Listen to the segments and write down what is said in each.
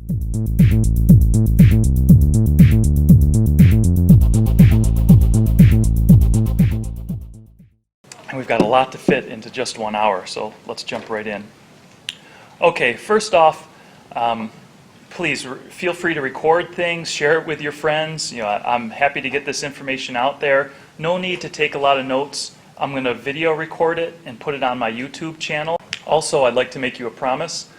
And we've got a lot to fit into just 1 hour, so let's jump right in. Okay, first off, please feel free to record things, share it with your friends. I'm happy to get this information out there. No need to take a lot of notes. I'm going to video record it and put it on my YouTube channel. Also, I'd like to make you a promise.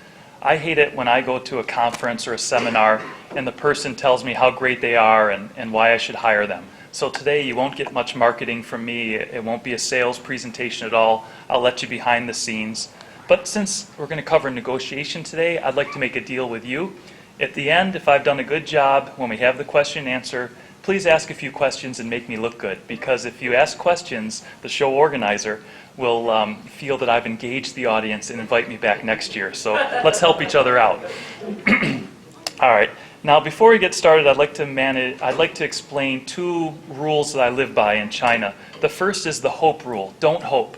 I hate it when I go to a conference or a seminar and the person tells me how great they are and why I should hire them. So today you won't get much marketing from me. It won't be a sales presentation at all. I'll let you behind the scenes. But since we're going to cover negotiation today, I'd like to make a deal with you. At the end, if I've done a good job, when we have the question and answer, please ask a few questions and make me look good. Because if you ask questions, the show organizer will feel that I've engaged the audience and invite me back next year. So let's help each other out. All right. Now, before we get started, I'd like to explain 2 rules that I live by in China. The first is the hope rule. Don't hope.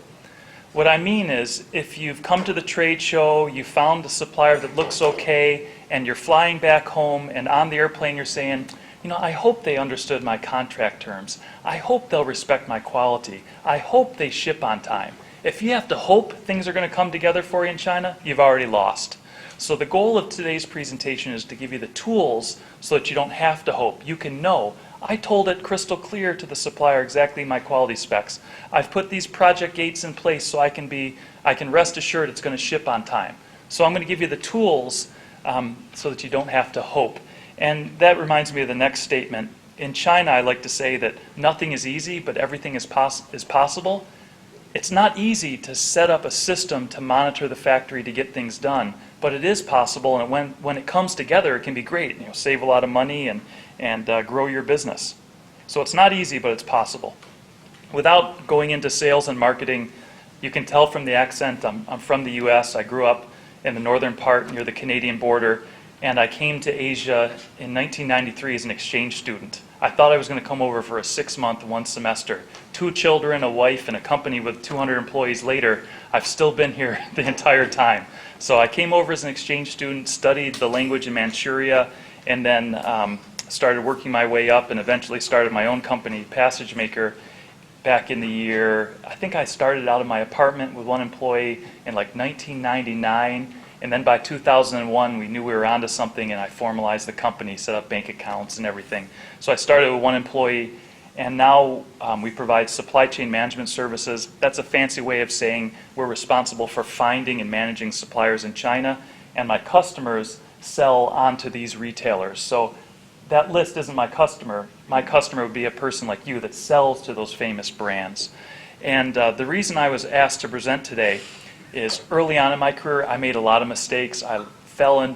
What I mean is, if you've come to the trade show, you found a supplier that looks okay, and you're flying back home, and on the airplane you're saying, I hope they understood my contract terms. I hope they'll respect my quality. I hope they ship on time. If you have to hope things are going to come together for you in China, you've already lost. So the goal of today's presentation is to give you the tools so that you don't have to hope. You can know, I told it crystal clear to the supplier exactly my quality specs. I've put these project gates in place so I can rest assured it's going to ship on time. So I'm going to give you the tools so that you don't have to hope. And that reminds me of the next statement. In China, I like to say that nothing is easy, but everything is possible. It's not easy to set up a system to monitor the factory to get things done, but it is possible, and when it comes together, it can be great. Save a lot of money and grow your business. So it's not easy, but it's possible. Without going into sales and marketing, you can tell from the accent, I'm from the US. I grew up in the northern part near the Canadian border, and I came to Asia in 1993 as an exchange student. I thought I was going to come over for a 6-month, 1 semester. 2 children, a wife, and a company with 200 employees later, I've still been here the entire time. So I came over as an exchange student, studied the language in Manchuria, and then started working my way up and eventually started my own company, Passage Maker, back in the year, I think I started out of my apartment with 1 employee in like 1999. And then by 2001, we knew we were onto something, and I formalized the company, set up bank accounts and everything. So I started with 1 employee, and now we provide supply chain management services. That's a fancy way of saying we're responsible for finding and managing suppliers in China, and my customers sell onto these retailers. So that list isn't my customer. My customer would be a person like you that sells to those famous brands. And the reason I was asked to present today is early on in my career, I made a lot of mistakes. I fell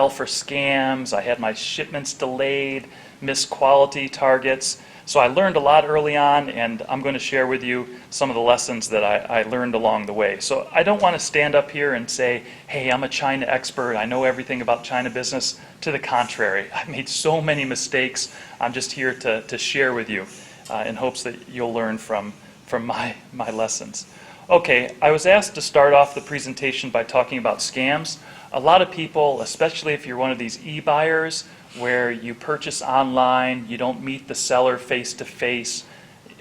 for scams. I had my shipments delayed, missed quality targets. So I learned a lot early on, and I'm going to share with you some of the lessons that I learned along the way. So I don't want to stand up here and say, hey, I'm a China expert. I know everything about China business. To the contrary, I've made so many mistakes. I'm just here to share with you in hopes that you'll learn from my lessons. Okay, I was asked to start off the presentation by talking about scams. A lot of people, especially if you're one of these e-buyers where you purchase online, you don't meet the seller face to face,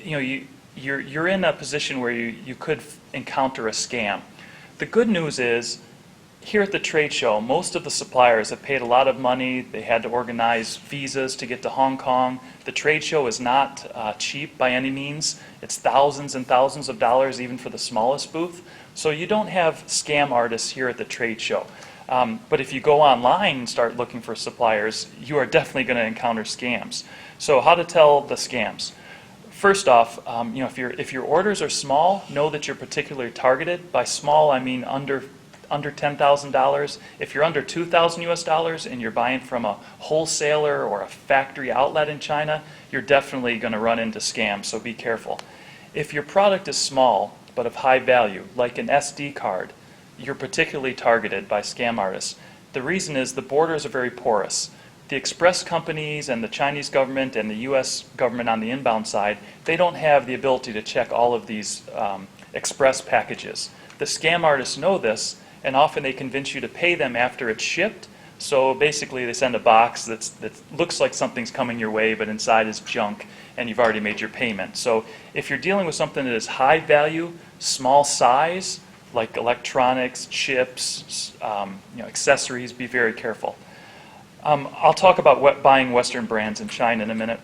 you're in a position where you could encounter a scam. The good news is, here at the trade show, most of the suppliers have paid a lot of money. They had to organize visas to get to Hong Kong. The trade show is not cheap by any means. It's thousands and thousands of dollars even for the smallest booth. So you don't have scam artists here at the trade show. But if you go online and start looking for suppliers, you are definitely going to encounter scams. So how to tell the scams? First off, if your orders are small, know that you're particularly targeted. By small, I mean under $10,000. If you're under $2,000 and you're buying from a wholesaler or a factory outlet in China, you're definitely going to run into scams, so be careful. If your product is small but of high value, like an SD card, you're particularly targeted by scam artists. The reason is the borders are very porous. The express companies and the Chinese government and the US government on the inbound side, they don't have the ability to check all of these express packages. The scam artists know this, and often they convince you to pay them after it's shipped So basically they send a box that looks like something's coming your way, but inside is junk, and you've already made your payment. So if you're dealing with something that is high value, small size, like electronics, chips, accessories, be very careful. I'll talk about buying Western brands in China in a minute.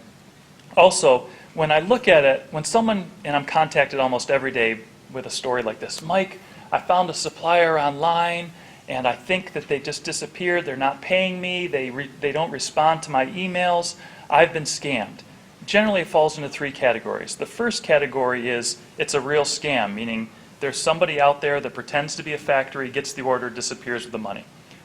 Also, when I look at it, when someone, and I'm contacted almost every day with a story like this, Mike, I found a supplier online, and I think that they just disappeared, they're not paying me, they don't respond to my emails, I've been scammed. Generally it falls into three categories. The first category is it's a real scam, meaning there's somebody out there that pretends to be a factory, gets the order, disappears with the money.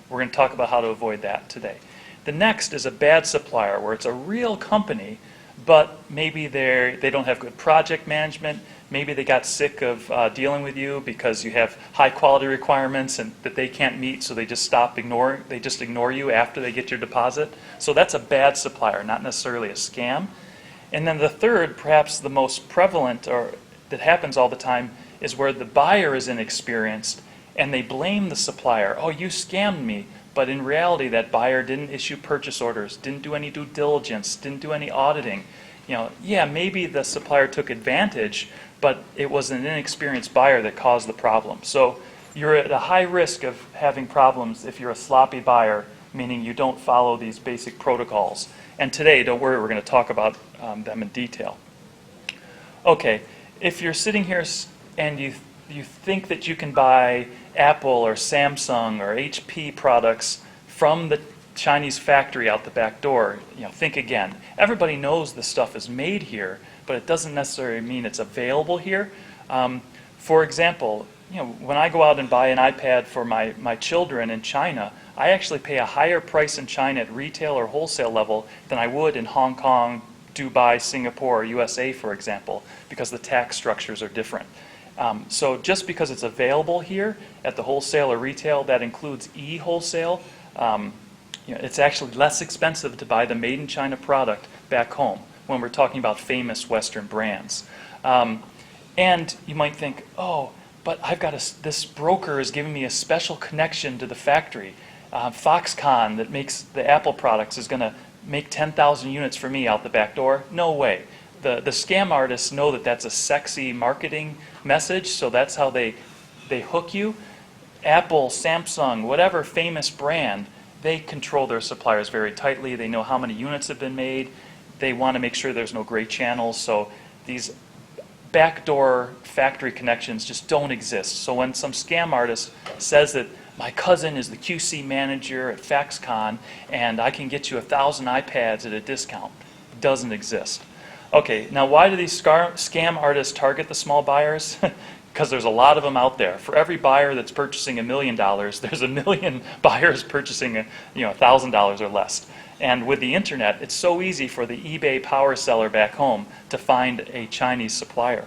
We're going to talk about how to avoid that today. The next is a bad supplier, where it's a real company, but maybe they don't have good project management. Maybe they got sick of dealing with you because you have high quality requirements and that they can't meet, so they just ignore you after they get your deposit. So that's a bad supplier, not necessarily a scam. And then the third, perhaps the most prevalent, or that happens all the time, is where the buyer is inexperienced and they blame the supplier. Oh, you scammed me. But in reality, that buyer didn't issue purchase orders, didn't do any due diligence, didn't do any auditing. Yeah, maybe the supplier took advantage, but it was an inexperienced buyer that caused the problem. So you're at a high risk of having problems if you're a sloppy buyer, meaning you don't follow these basic protocols. And today, don't worry, we're going to talk about them in detail. Okay, if you're sitting here and you think that you can buy Apple or Samsung or HP products from the Chinese factory out the back door, think again. Everybody knows the stuff is made here, but it doesn't necessarily mean it's available here. For example, when I go out and buy an iPad for my children in China, I actually pay a higher price in China at retail or wholesale level than I would in Hong Kong, Dubai, Singapore, or USA, for example, because the tax structures are different. So just because it's available here at the wholesale or retail, that includes e-wholesale, it's actually less expensive to buy the made in China product back home when we're talking about famous Western brands. And you might think, oh, but I've got this broker is giving me a special connection to the factory. Foxconn that makes the Apple products is going to make 10,000 units for me out the back door. No way. The scam artists know that that's a sexy marketing message, so that's how they hook you. Apple, Samsung, whatever famous brand, they control their suppliers very tightly. They know how many units have been made. They want to make sure there's no gray channels, so these backdoor factory connections just don't exist. So when some scam artist says that my cousin is the QC manager at Foxconn and I can get you 1,000 iPads at a discount, it doesn't exist. Okay, now why do these scam artists target the small buyers? Because there's a lot of them out there. For every buyer that's purchasing $1 million, there's 1 million buyers purchasing $1,000 or less. And with the internet, it's so easy for the eBay power seller back home to find a Chinese supplier.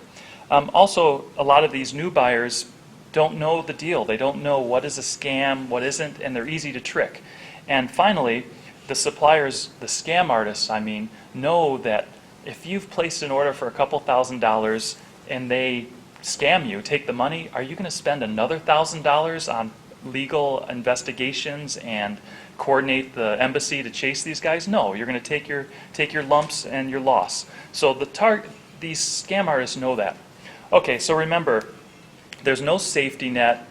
Also, a lot of these new buyers don't know the deal. They don't know what is a scam, what isn't, and they're easy to trick. And finally, the suppliers, the scam artists, know that if you've placed an order for a couple $1,000s and they scam you, take the money, are you going to spend another $1,000 on legal investigations and coordinate the embassy to chase these guys? No, you're going to take your lumps and your loss. So these scam artists know that. Okay, so remember, there's no safety net.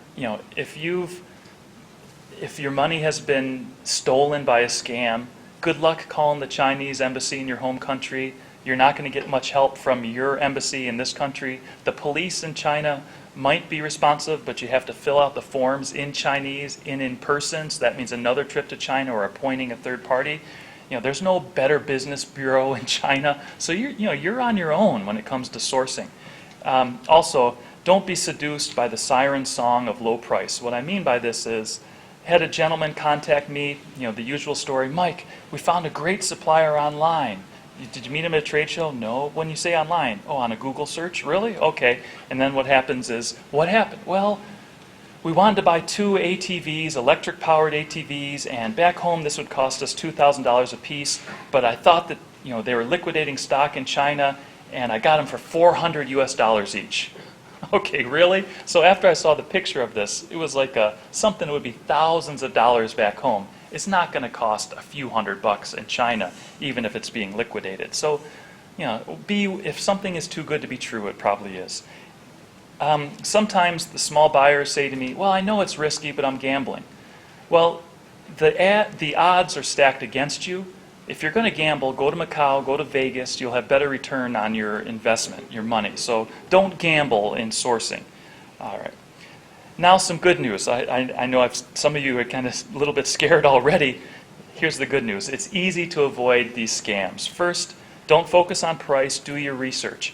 If your money has been stolen by a scam, good luck calling the Chinese embassy in your home country. You're not going to get much help from your embassy in this country. The police in China might be responsive, but you have to fill out the forms in Chinese, in person, so that means another trip to China or appointing a third party. There's no Better Business Bureau in China, so you're on your own when it comes to sourcing. Also, don't be seduced by the siren song of low price. What I mean by this is, had a gentleman contact me, the usual story, Mike, we found a great supplier online. Did you meet him at a trade show? No. When you say online, oh, on a Google search? Really? Okay. And then what happens is, what happened? Well, we wanted to buy 2 ATVs, electric-powered ATVs, and back home this would cost us $2,000 a piece, but I thought that they were liquidating stock in China, and I got them for $400 US each. Okay, really? So after I saw the picture of this, it was like something that would be thousands of dollars back home. is not going to cost a few $100 in China, even if it's being liquidated. So, if something is too good to be true, it probably is. Sometimes the small buyers say to me, well, I know it's risky, but I'm gambling. Well, the odds are stacked against you. If you're going to gamble, go to Macau, go to Vegas. You'll have better return on your investment, your money. So don't gamble in sourcing. All right. Now some good news. I know some of you are kind of a little bit scared already. Here's the good news. It's easy to avoid these scams. First, don't focus on price. Do your research.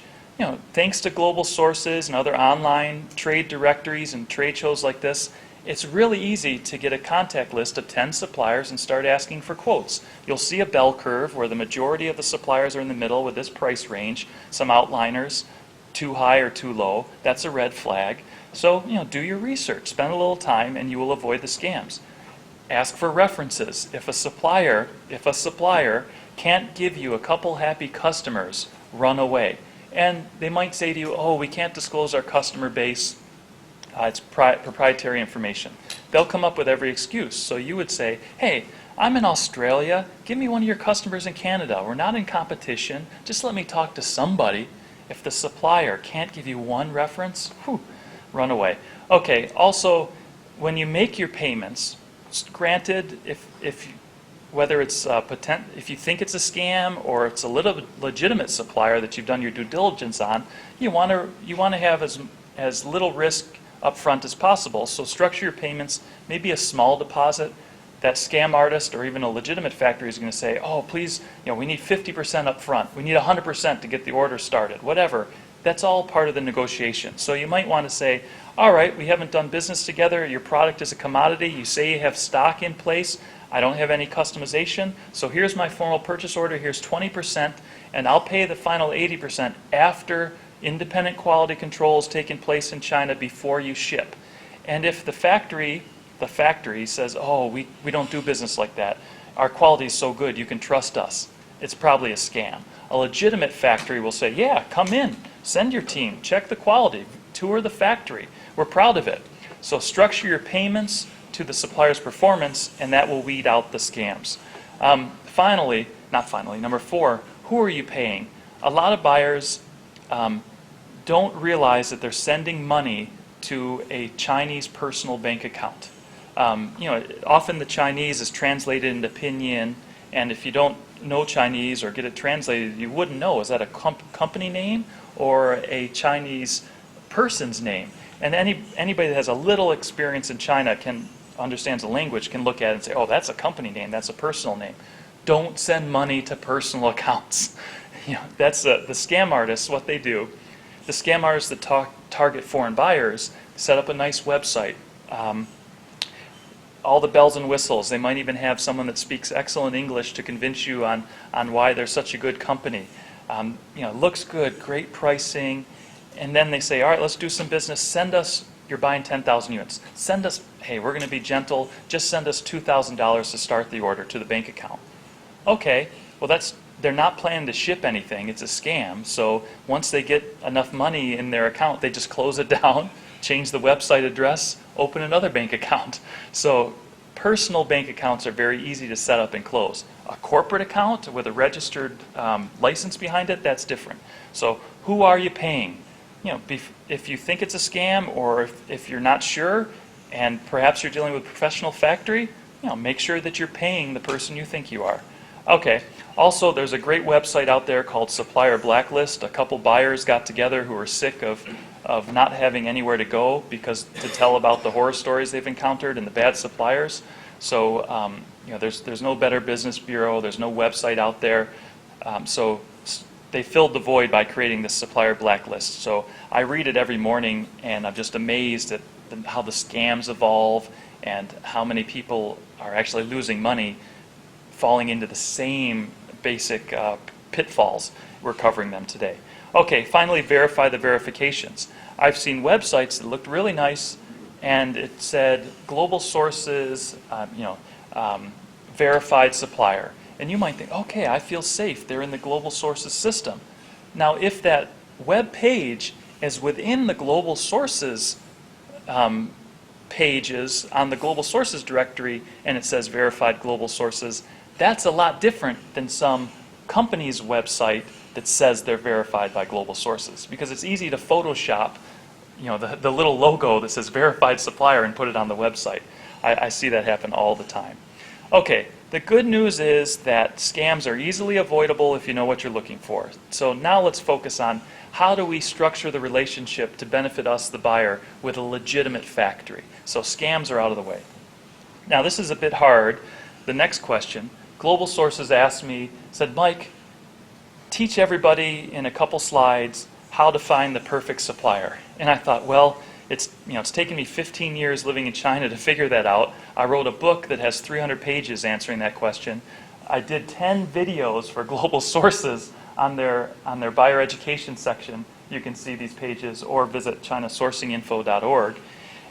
Thanks to global sources and other online trade directories and trade shows like this, it's really easy to get a contact list of 10 suppliers and start asking for quotes. You'll see a bell curve where the majority of the suppliers are in the middle with this price range, some outliners, too high or too low. That's a red flag. So, do your research, spend a little time, and you will avoid the scams. Ask for references. If a supplier can't give you a couple happy customers, run away. And they might say to you, oh, we can't disclose our customer base. It's proprietary information. They'll come up with every excuse. So you would say, hey, I'm in Australia. Give me one of your customers in Canada. We're not in competition. Just let me talk to somebody. If the supplier can't give you one reference, run away. Okay, also, when you make your payments, granted, whether it's if you think it's a scam or it's a legitimate supplier that you've done your due diligence on, you want to have as little risk up front as possible. So structure your payments, maybe a small deposit. That scam artist or even a legitimate factory is going to say, oh, please, we need 50% up front. We need 100% to get the order started, whatever. That's all part of the negotiation. So you might want to say, all right, we haven't done business together. Your product is a commodity. You say you have stock in place. I don't have any customization. So here's my formal purchase order. Here's 20%, and I'll pay the final 80% after independent quality control has taken place in China before you ship. And if the factory says, oh, we don't do business like that. Our quality is so good, you can trust us. It's probably a scam. A legitimate factory will say, yeah, come in, send your team, check the quality, tour the factory. We're proud of it. So structure your payments to the supplier's performance, and that will weed out the scams. Number 4, who are you paying? A lot of buyers don't realize that they're sending money to a Chinese personal bank account. Often the Chinese is translated into pinyin, and if you don't know Chinese or get it translated, you wouldn't know. Is that a company name or a Chinese person's name? And anybody that has a little experience in China understands the language can look at it and say, oh, that's a company name, that's a personal name. Don't send money to personal accounts. That's the scam artists, what they do. The scam artists that target foreign buyers set up a nice website. All the bells and whistles. They might even have someone that speaks excellent English to convince you on why they're such a good company. Looks good, great pricing, and then they say, all right, let's do some business. Send us, you're buying 10,000 units. Send us, hey, we're going to be gentle. Just send us $2,000 to start the order to the bank account. Okay, well they're not planning to ship anything. It's a scam. So once they get enough money in their account, they just close it down, change the website address, open another bank account. So personal bank accounts are very easy to set up and close. A corporate account with a registered license behind it, that's different. So who are you paying? If you think it's a scam, or if you're not sure, and perhaps you're dealing with a professional factory, make sure that you're paying the person you think you are. Okay. Also, there's a great website out there called Supplier Blacklist. A couple buyers got together who were sick of not having anywhere to go to tell about the horror stories they've encountered and the bad suppliers. So there's no Better Business Bureau. There's no website out there. So they filled the void by creating this Supplier Blacklist. So I read it every morning, and I'm just amazed at how the scams evolve and how many people are actually losing money falling into the same basic pitfalls. We're covering them today. Okay, finally, verify the verifications. I've seen websites that looked really nice, and it said global sources, verified supplier. And you might think, okay, I feel safe. They're in the global sources system. Now, if that web page is within the global sources pages on the global sources directory and it says verified global sources, that's a lot different than some company's website that says they're verified by global sources, because it's easy to Photoshop, the little logo that says verified supplier and put it on the website. I see that happen all the time. Okay, the good news is that scams are easily avoidable if you know what you're looking for. So now let's focus on how do we structure the relationship to benefit us, the buyer, with a legitimate factory. So scams are out of the way. Now this is a bit hard. The next question, Global Sources asked me, said, Mike, teach everybody in a couple slides how to find the perfect supplier. And I thought, well, it's taken me 15 years living in China to figure that out. I wrote a book that has 300 pages answering that question. I did 10 videos for Global Sources on their buyer education section. You can see these pages or visit chinasourcinginfo.org.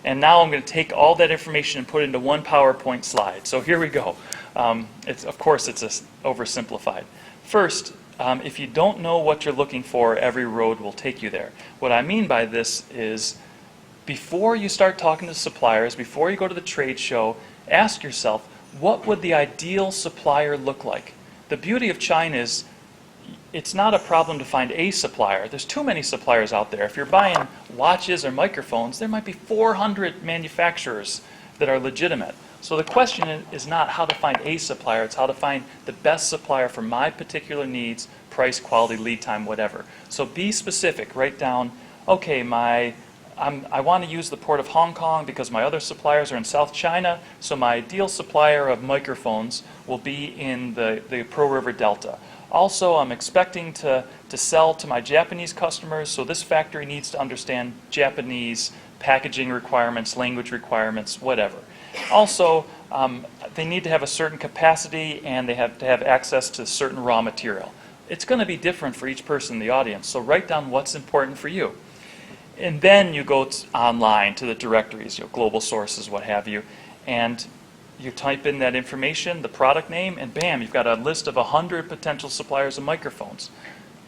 And now I'm going to take all that information and put it into one PowerPoint slide. So here we go. Of course, it's oversimplified. First, if you don't know what you're looking for, every road will take you there. What I mean by this is, before you start talking to suppliers, before you go to the trade show, ask yourself, what would the ideal supplier look like? The beauty of China is, it's not a problem to find a supplier. There's too many suppliers out there. If you're buying watches or microphones, there might be 400 manufacturers that are legitimate. So the question is not how to find a supplier, it's how to find the best supplier for my particular needs, price, quality, lead time, whatever. So be specific. Write down, okay, I want to use the port of Hong Kong because my other suppliers are in South China, so my ideal supplier of microphones will be in the Pearl River Delta. Also, I'm expecting to sell to my Japanese customers, so this factory needs to understand Japanese packaging requirements, language requirements, whatever. Also, they need to have a certain capacity and they have to have access to certain raw material. It's going to be different for each person in the audience, so write down what's important for you. And then you go online to the directories, global sources, what have you, and you type in that information, the product name, and bam, you've got a list of 100 potential suppliers of microphones.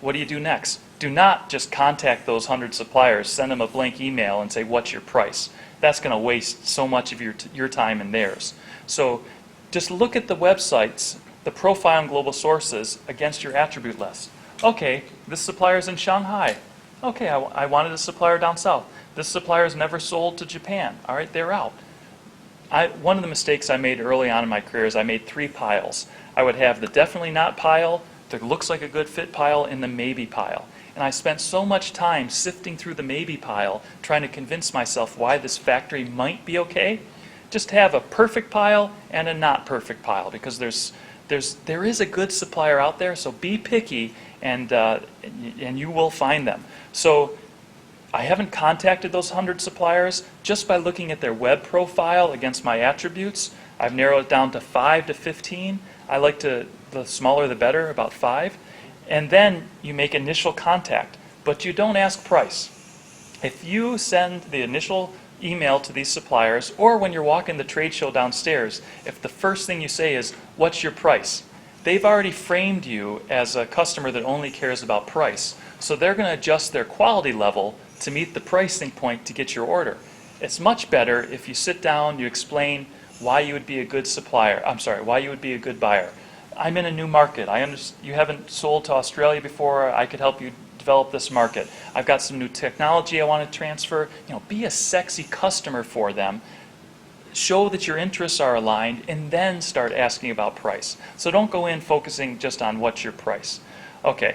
What do you do next? Do not just contact those 100 suppliers, send them a blank email and say, what's your price? That's going to waste so much of your time and theirs. So just look at the websites, the profile and global sources against your attribute list. Okay, this supplier's in Shanghai. Okay, I wanted a supplier down south. This supplier's never sold to Japan. All right, they're out. One of the mistakes I made early on in my career is I made 3 piles. I would have the definitely not pile, the looks like a good fit pile, and the maybe pile. And I spent so much time sifting through the maybe pile, trying to convince myself why this factory might be okay. Just have a perfect pile and a not perfect pile, because there is a good supplier out there, so be picky and you will find them. So I haven't contacted those 100 suppliers. Just by looking at their web profile against my attributes, I've narrowed it down to 5 to 15. I like the smaller the better, about 5. And then you make initial contact, but you don't ask price. If you send the initial email to these suppliers, or when you're walking the trade show downstairs, if the first thing you say is, what's your price? They've already framed you as a customer that only cares about price. So they're going to adjust their quality level to meet the pricing point to get your order. It's much better if you sit down, you explain why you would be a good supplier. Why you would be a good buyer. I'm in a new market. You haven't sold to Australia before. I could help you develop this market. I've got some new technology I want to transfer. Be a sexy customer for them. Show that your interests are aligned, and then start asking about price. So don't go in focusing just on what's your price. Okay.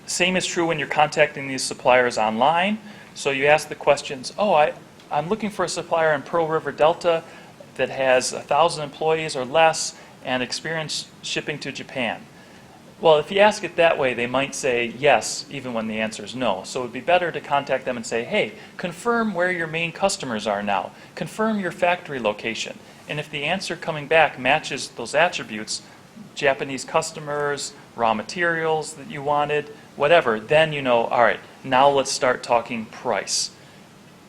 Same is true when you're contacting these suppliers online. So you ask the questions, I'm looking for a supplier in Pearl River Delta that has 1,000 employees or less and experience shipping to Japan. Well, if you ask it that way, they might say yes, even when the answer is no. So it would be better to contact them and say, hey, confirm where your main customers are now. Confirm your factory location. And if the answer coming back matches those attributes, Japanese customers, raw materials that you wanted, whatever, then you know, all right, now let's start talking price.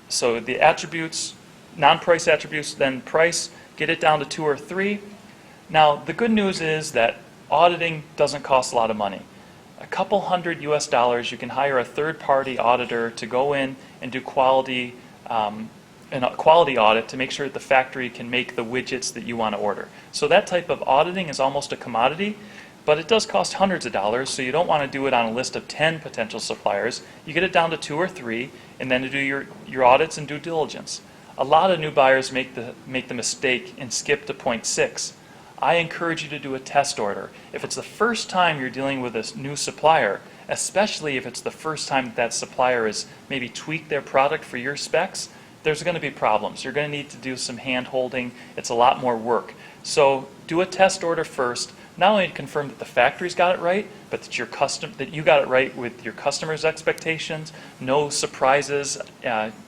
So the attributes, non-price attributes, then price, get it down to 2 or 3. Now, the good news is that auditing doesn't cost a lot of money. A couple $100 US, you can hire a third-party auditor to go in and do quality a quality audit to make sure that the factory can make the widgets that you want to order. So that type of auditing is almost a commodity, but it does cost hundreds of dollars, so you don't want to do it on a list of 10 potential suppliers. You get it down to 2 or 3, and then to do your audits and due diligence. A lot of new buyers make the mistake and skip to point 6. I encourage you to do a test order. If it's the first time you're dealing with a new supplier, especially if it's the first time that supplier has maybe tweaked their product for your specs, there's going to be problems. You're going to need to do some hand holding. It's a lot more work. So do a test order first, not only to confirm that the factory's got it right, but that you got it right with your customers' expectations, no surprises,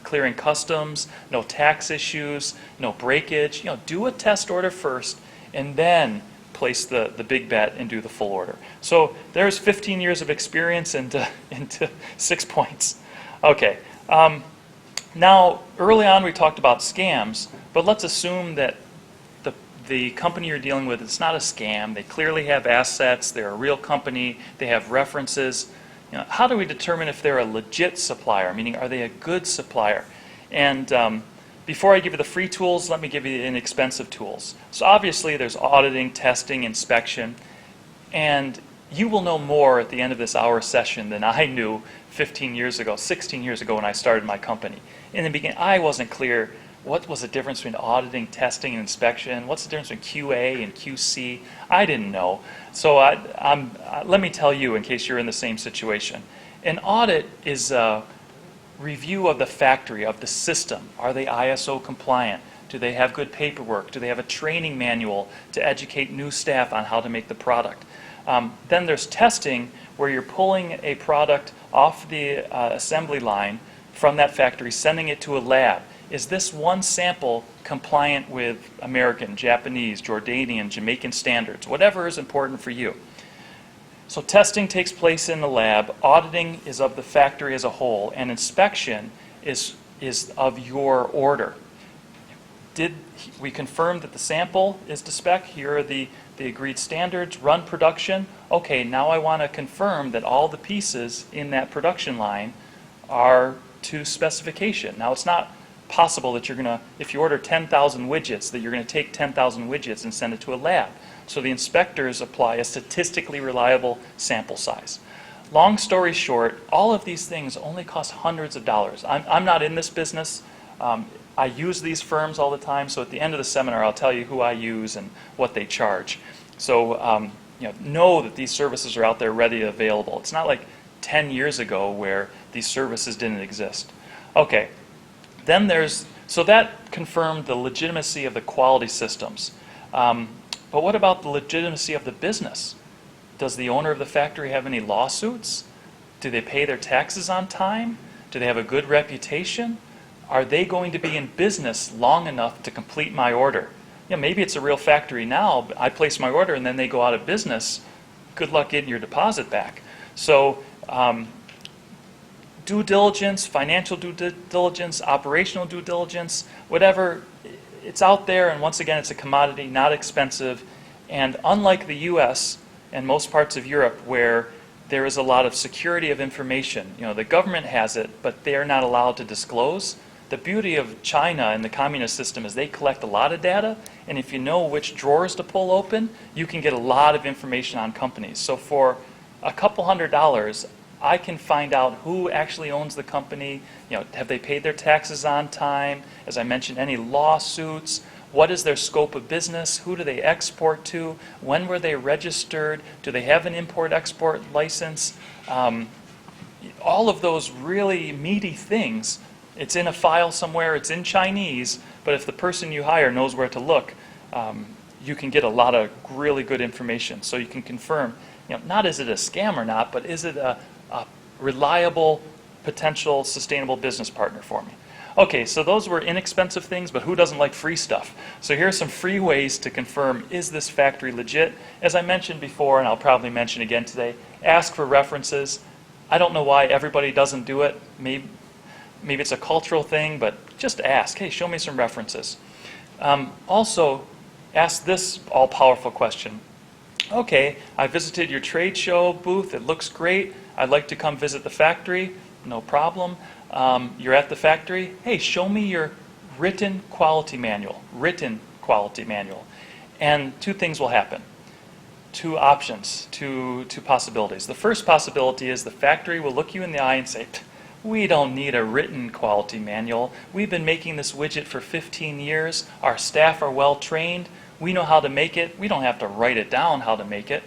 clearing customs, no tax issues, no breakage. Do a test order first, and then place the big bet and do the full order. So there's 15 years of experience into 6 points. Okay. Now, early on we talked about scams, but let's assume that the company you're dealing with, it's not a scam. They clearly have assets. They're a real company. They have references. How do we determine if they're a legit supplier? Meaning, are they a good supplier? And before I give you the free tools, let me give you the inexpensive tools. So obviously, there's auditing, testing, inspection, and you will know more at the end of this hour session than I knew 15 years ago, 16 years ago when I started my company. In the beginning, I wasn't clear what was the difference between auditing, testing, and inspection. What's the difference between QA and QC? I didn't know. So let me tell you in case you're in the same situation. An audit is a review of the factory, of the system. Are they ISO compliant? Do they have good paperwork? Do they have a training manual to educate new staff on how to make the product? Then there's testing, where you're pulling a product off the assembly line from that factory, sending it to a lab. Is this one sample compliant with American, Japanese, Jordanian, Jamaican standards? Whatever is important for you. So testing takes place in the lab, auditing is of the factory as a whole, and inspection is of your order. Did we confirm that the sample is to spec? Here are the agreed standards. Run production. Okay, now I want to confirm that all the pieces in that production line are to specification. Now it's not possible that you're going to, if you order 10,000 widgets, that you're going to take 10,000 widgets and send it to a lab. So the inspectors apply a statistically reliable sample size. Long story short, all of these things only cost hundreds of dollars. I'm not in this business. I use these firms all the time, so at the end of the seminar I'll tell you who I use and what they charge. So know that these services are out there ready and available. It's not like 10 years ago where these services didn't exist. Okay, then so that confirmed the legitimacy of the quality systems. But what about the legitimacy of the business? Does the owner of the factory have any lawsuits? Do they pay their taxes on time? Do they have a good reputation? Are they going to be in business long enough to complete my order? Maybe it's a real factory now, but I place my order and then they go out of business. Good luck getting your deposit back. So due diligence, financial due diligence, operational due diligence, whatever, it's out there, and once again, it's a commodity, not expensive. And unlike the US and most parts of Europe, where there is a lot of security of information, the government has it, but they're not allowed to disclose. The beauty of China and the communist system is they collect a lot of data, and if you know which drawers to pull open, you can get a lot of information on companies. So for a couple $100, I can find out who actually owns the company, have they paid their taxes on time, as I mentioned, any lawsuits, what is their scope of business, who do they export to, when were they registered, do they have an import-export license, all of those really meaty things. It's in a file somewhere, it's in Chinese, but if the person you hire knows where to look, you can get a lot of really good information. So you can confirm, not is it a scam or not, but is it a reliable, potential, sustainable business partner for me. Okay, so those were inexpensive things, but who doesn't like free stuff? So here are some free ways to confirm, is this factory legit? As I mentioned before, and I'll probably mention again today, ask for references. I don't know why everybody doesn't do it. Maybe it's a cultural thing, but just ask, hey, show me some references. Also, ask this all-powerful question. Okay, I visited your trade show booth, it looks great. I'd like to come visit the factory, no problem. You're at the factory, hey, show me your written quality manual, written quality manual. And two things will happen. Two options, two possibilities. The first possibility is the factory will look you in the eye and say, we don't need a written quality manual. We've been making this widget for 15 years. Our staff are well trained. We know how to make it. We don't have to write it down how to make it.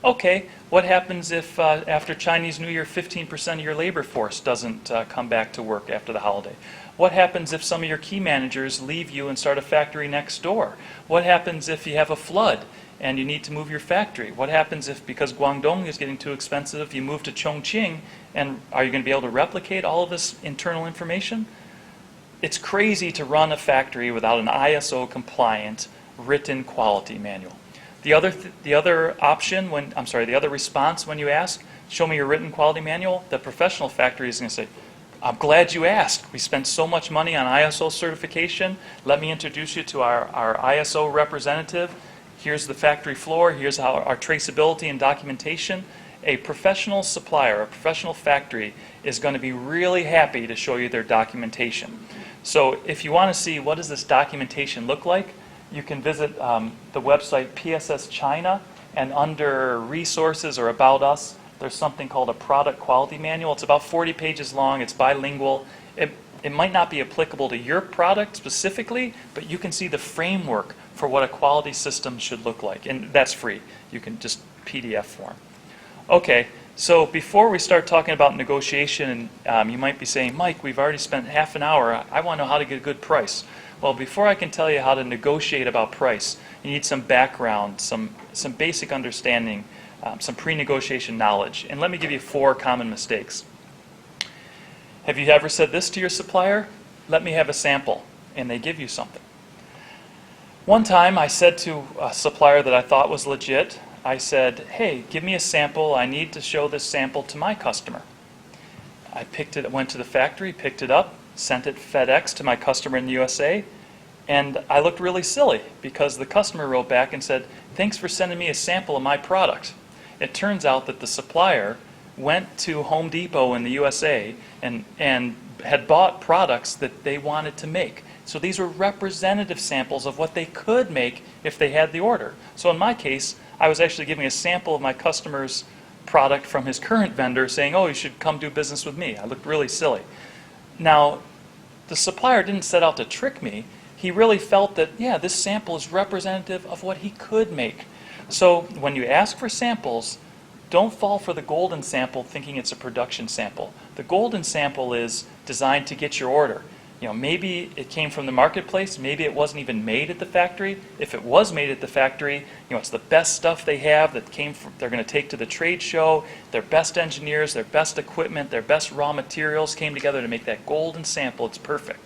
Okay, what happens if after Chinese New Year 15% of your labor force doesn't come back to work after the holiday? What happens if some of your key managers leave you and start a factory next door? What happens if you have a flood and you need to move your factory? What happens if, because Guangdong is getting too expensive, you move to Chongqing, and are you going to be able to replicate all of this internal information? It's crazy to run a factory without an ISO compliant written quality manual. The other option, the other response when you ask, show me your written quality manual, the professional factory is going to say, I'm glad you asked. We spent so much money on ISO certification. Let me introduce you to our ISO representative. Here's the factory floor. Here's how our traceability and documentation. A professional supplier, a professional factory is going to be really happy to show you their documentation. So if you want to see what does this documentation look like, you can visit the website PSS China, and under resources or about us, there's something called a product quality manual. It's about 40 pages long. It's bilingual. It might not be applicable to your product specifically, but you can see the framework for what a quality system should look like. And that's free. You can just PDF form. Okay, so before we start talking about negotiation, you might be saying, Mike, we've already spent half an hour. I want to know how to get a good price. Well, before I can tell you how to negotiate about price, you need some background, some basic understanding, some pre-negotiation knowledge. And let me give you 4 common mistakes. Have you ever said this to your supplier? Let me have a sample, and they give you something. One time I said to a supplier that I thought was legit, I said, hey, give me a sample. I need to show this sample to my customer. I went to the factory, picked it up, sent it FedEx to my customer in the USA, and I looked really silly because the customer wrote back and said, thanks for sending me a sample of my product. It turns out that the supplier went to Home Depot in the USA and had bought products that they wanted to make. So these were representative samples of what they could make if they had the order. So in my case, I was actually giving a sample of my customer's product from his current vendor saying, oh, you should come do business with me. I looked really silly. Now, the supplier didn't set out to trick me. He really felt that, yeah, this sample is representative of what he could make. So when you ask for samples, don't fall for the golden sample thinking it's a production sample. The golden sample is designed to get your order. You know, maybe it came from the marketplace, maybe it wasn't even made at the factory. If it was made at the factory, you know, it's the best stuff they have that they're going to take to the trade show. Their best engineers, their best equipment, their best raw materials came together to make that golden sample. It's perfect.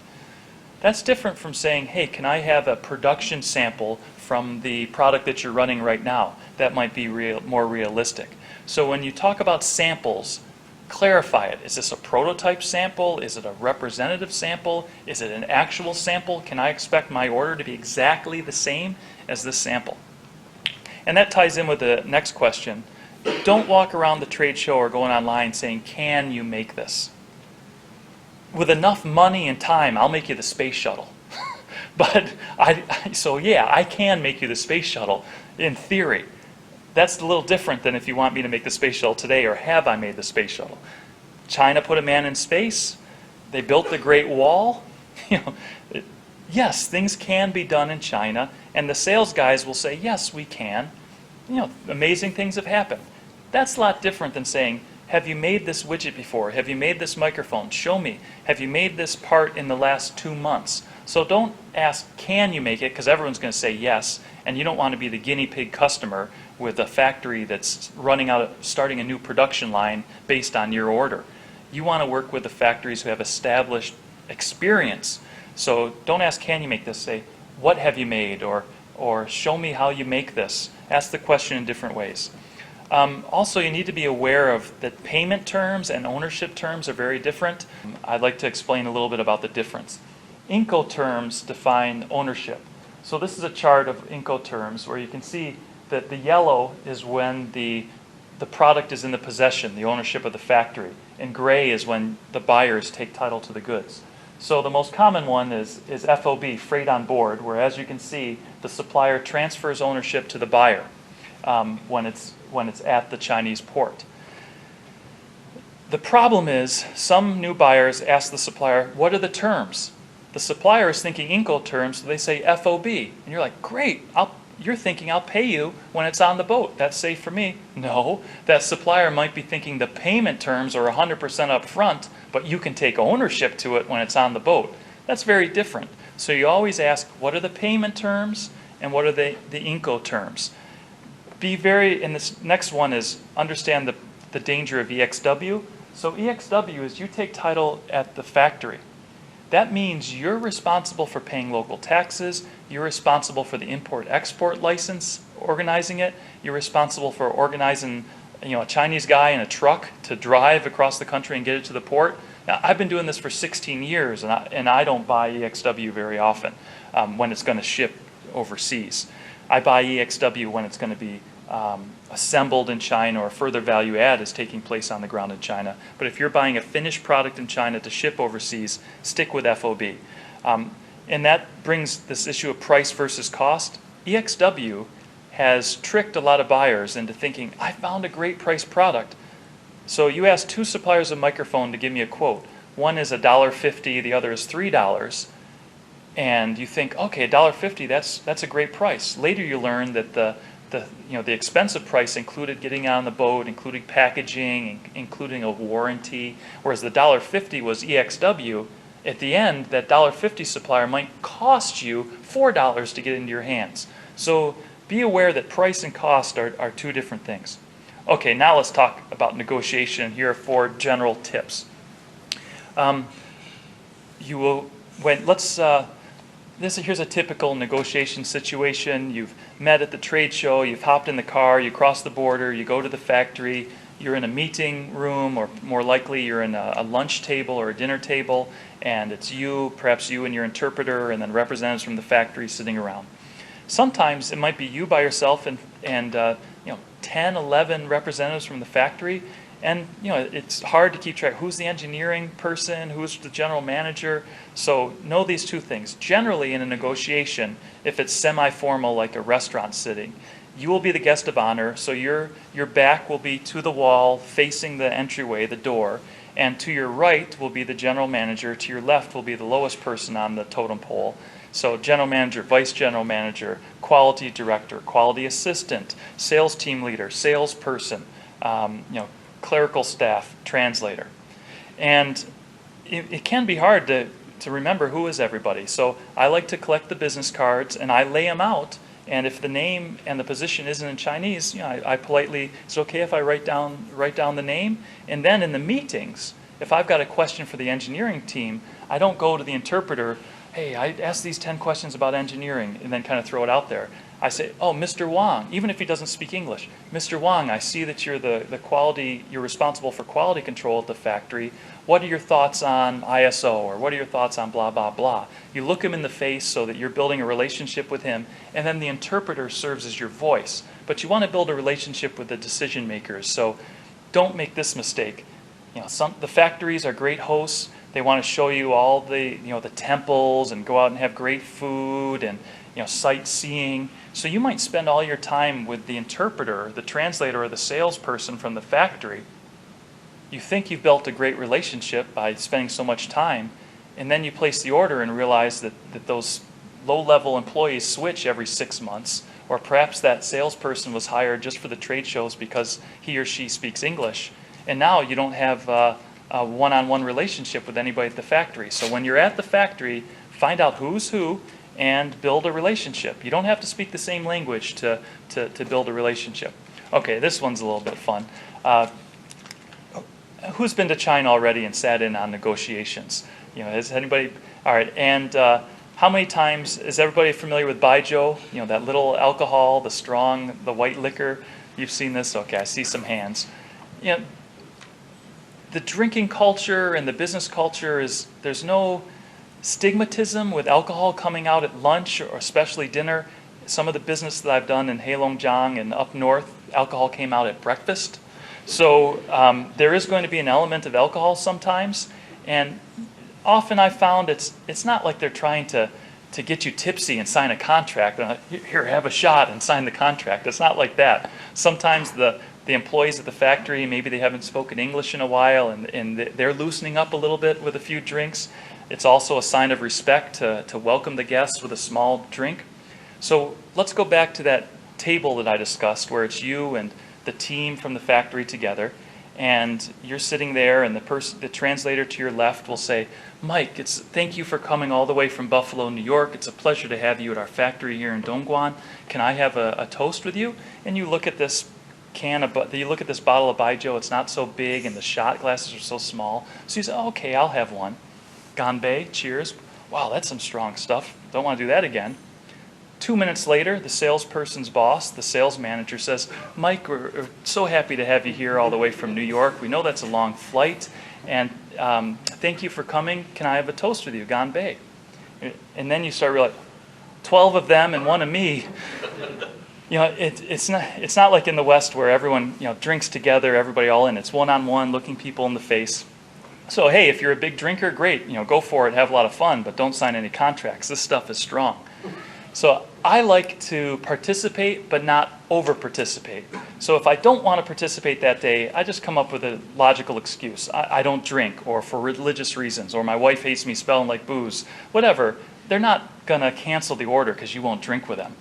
That's different from saying, hey, can I have a production sample from the product that you're running right now? That might be more realistic. So when you talk about samples, clarify it. Is this a prototype sample? Is it a representative sample? Is it an actual sample? Can I expect my order to be exactly the same as this sample? And that ties in with the next question. Don't walk around the trade show or going online saying, can you make this? With enough money and time, I'll make you the space shuttle. But I can make you the space shuttle in theory. That's a little different than if you want me to make the space shuttle today, or have I made the space shuttle? China put a man in space. They built the Great Wall. Yes, things can be done in China, and the sales guys will say, yes, we can. Amazing things have happened. That's a lot different than saying, have you made this widget before? Have you made this microphone? Show me. Have you made this part in the last 2 months? So don't ask, can you make it? Because everyone's going to say yes, and you don't want to be the guinea pig customer with a factory that's starting a new production line based on your order. You want to work with the factories who have established experience. So don't ask, can you make this? Say, what have you made? Or show me how you make this. Ask the question in different ways. Also, you need to be aware of that payment terms and ownership terms are very different. I'd like to explain a little bit about the difference. Incoterms define ownership. So this is a chart of Incoterms where you can see that the yellow is when the product is in the possession, the ownership of the factory, and gray is when the buyers take title to the goods. So the most common one is FOB, freight on board, where, as you can see, the supplier transfers ownership to the buyer when it's at the Chinese port. The problem is some new buyers ask the supplier, what are the terms? The supplier is thinking Incoterms, so they say FOB. And you're like, great, you're thinking I'll pay you when it's on the boat. That's safe for me. No, that supplier might be thinking the payment terms are 100% up front, but you can take ownership to it when it's on the boat. That's very different. So you always ask, what are the payment terms and what are the Incoterms? And this next one is understand the danger of EXW. So EXW is you take title at the factory. That means you're responsible for paying local taxes, you're responsible for the import-export license, organizing it, you're responsible for organizing a Chinese guy in a truck to drive across the country and get it to the port. Now, I've been doing this for 16 years, and I don't buy EXW very often when it's going to ship overseas. I buy EXW when it's going to be assembled in China or further value add is taking place on the ground in China. But if you're buying a finished product in China to ship overseas, stick with FOB. And that brings this issue of price versus cost. EXW has tricked a lot of buyers into thinking, I found a great price product. So you ask two suppliers of microphone to give me a quote. One is $1.50, the other is $3. And you think, okay, $1.50, that's a great price. Later you learn that the expensive price included getting on the boat, including packaging, including a warranty, whereas the $1.50 was EXW. At the end, that $1.50 supplier might cost you $4 to get into your hands. So be aware that price and cost are two different things. Okay, now let's talk about negotiation. Here are 4 general tips. Here's a typical negotiation situation. You've met at the trade show, you've hopped in the car, you cross the border, you go to the factory, you're in a meeting room, or more likely you're in a lunch table or a dinner table, and it's perhaps you and your interpreter, and then representatives from the factory sitting around. Sometimes it might be you by yourself and 10, 11 representatives from the factory, and it's hard to keep track. Who's the engineering person? Who's the general manager? So know these 2 things. Generally, in a negotiation, if it's semi-formal like a restaurant sitting, you will be the guest of honor, so your back will be to the wall, facing the entryway, the door, and to your right will be the general manager, to your left will be the lowest person on the totem pole. So general manager, vice general manager, quality director, quality assistant, sales team leader, salesperson, clerical staff, translator. And it can be hard to remember who is everybody. So I like to collect the business cards and I lay them out, and if the name and the position isn't in Chinese, I politely, it's okay if I write down the name. And then in the meetings, if I've got a question for the engineering team, I don't go to the interpreter, hey, I asked these 10 questions about engineering, and then kind of throw it out there. I say, oh, Mr. Wang, even if he doesn't speak English, Mr. Wang, I see that you're you're responsible for quality control at the factory. What are your thoughts on ISO, or what are your thoughts on blah, blah, blah? You look him in the face so that you're building a relationship with him, and then the interpreter serves as your voice. But you want to build a relationship with the decision makers, so don't make this mistake. The factories are great hosts. They want to show you all the temples and go out and have great food and sightseeing. So you might spend all your time with the interpreter, the translator, or the salesperson from the factory. You think you've built a great relationship by spending so much time, and then you place the order and realize that those low-level employees switch every 6 months, or perhaps that salesperson was hired just for the trade shows because he or she speaks English, and now you don't have a one-on-one relationship with anybody at the factory. So when you're at the factory, find out who's who and build a relationship. You don't have to speak the same language to build a relationship. Okay, this one's a little bit fun. Who's been to China already and sat in on negotiations? Has anybody? All right, and how many times is everybody familiar with baijiu? That little alcohol, the strong, the white liquor. You've seen this? Okay, I see some hands. The drinking culture and the business culture there's no stigmatism with alcohol coming out at lunch or especially dinner. Some of the business that I've done in Heilongjiang and up north, alcohol came out at breakfast. So there is going to be an element of alcohol sometimes, and often I found it's not like they're trying to get you tipsy and sign a contract. Here, have a shot and sign the contract. It's not like that. Sometimes the employees at the factory, maybe they haven't spoken English in a while, and they're loosening up a little bit with a few drinks. It's also a sign of respect to welcome the guests with a small drink. So let's go back to that table that I discussed, where it's you and the team from the factory together, and you're sitting there, and the translator to your left will say, Mike, thank you for coming all the way from Buffalo, New York. It's a pleasure to have you at our factory here in Dongguan. Can I have a toast with you? And you look at this bottle of baijiu. It's not so big, and the shot glasses are so small. So you say, oh, okay, I'll have one. Ganbei, cheers. Wow, that's some strong stuff. Don't want to do that again. 2 minutes later, the salesperson's boss, the sales manager, says, Mike, we're so happy to have you here all the way from New York. We know that's a long flight, and thank you for coming. Can I have a toast with you, Ganbei? And then you start realizing, 12 of them and one of me. It's not like in the West where everyone drinks together, everybody all in. It's one-on-one, looking people in the face. So hey, if you're a big drinker, great, go for it, have a lot of fun, but don't sign any contracts. This stuff is strong. So I like to participate, but not over-participate. So if I don't want to participate that day, I just come up with a logical excuse. I don't drink, or for religious reasons, or my wife hates me smelling like booze, whatever. They're not going to cancel the order because you won't drink with them.